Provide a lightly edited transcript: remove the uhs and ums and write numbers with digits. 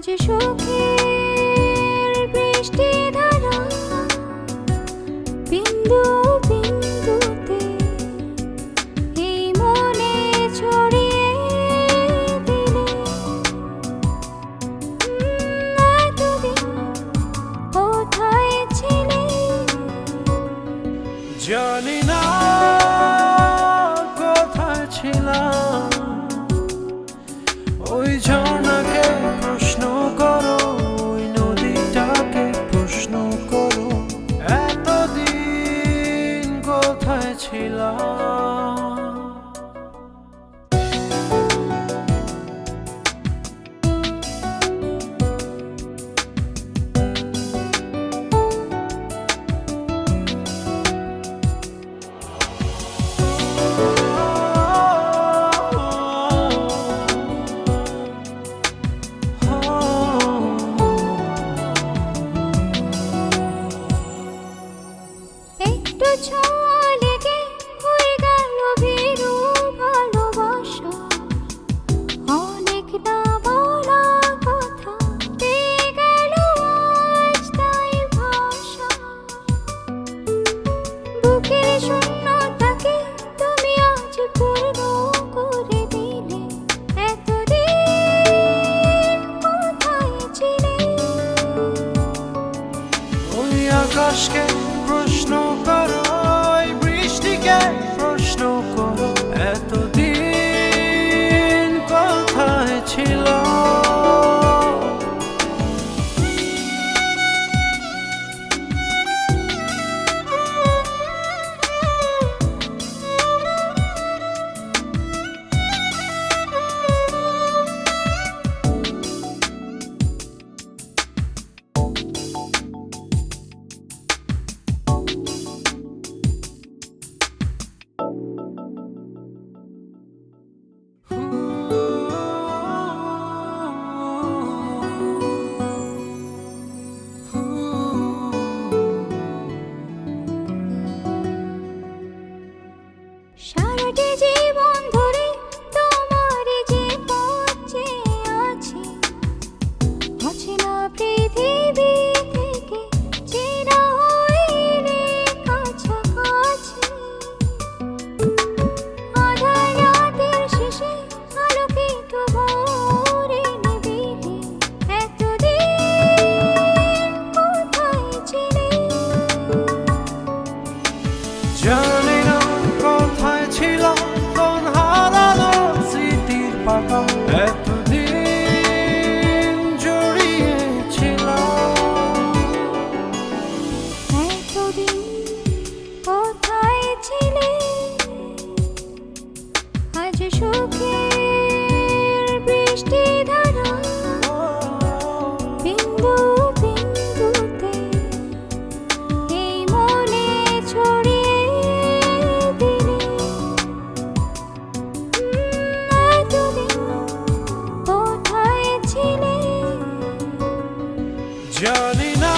আজ সুখের বৃষ্টি ধারা বিন্দু বিন্দুতে এই মনে ছড়িয়ে দিলে এতদিন কোথায় ছিলে জানি না কোথায় ছিলাম ওই ঝর্ণাকে প্রশ্ন করো ওই নদীটাকে প্রশ্ন করো এতদিন কোথায় ছিলাম একটু ছোঁয়া লেগে হয়ে গেল ভীরু ভালোবাসা অনেক না বলা কথা পেয়ে গেল আজ তাই ভাষা বুকের শূন্যতাকে তুমি আজ পূর্ণ করে দিলে এতদিন কোথায় ছিলে ওই আকাশকে প্রশ্ন করো ওই বৃষ্টিকে প্রশ্ন করো এতদিন কোথায় ছিল সারাটি জীবন ধরে তোমার যে পথ চেয়ে আছি অচেনা পৃথিবী থেকে চেনা হইলে কাছাকাছি আধার রাতের শেষে আলোকিত ভোরে নিবিড়ে এতদিন কোথায় ছিলে জানি না কোথায় ছিল কোন হারানো স্মৃতির পাতা এতদিন জড়িয়েছিল এতদিন কোথায় ছিলে আজ সুখের বৃষ্টি ধারা বিন্দু বিন্দুতে এই মনে ছড়িয়ে দিলে এতদিন কোথায় ছিলে জানি না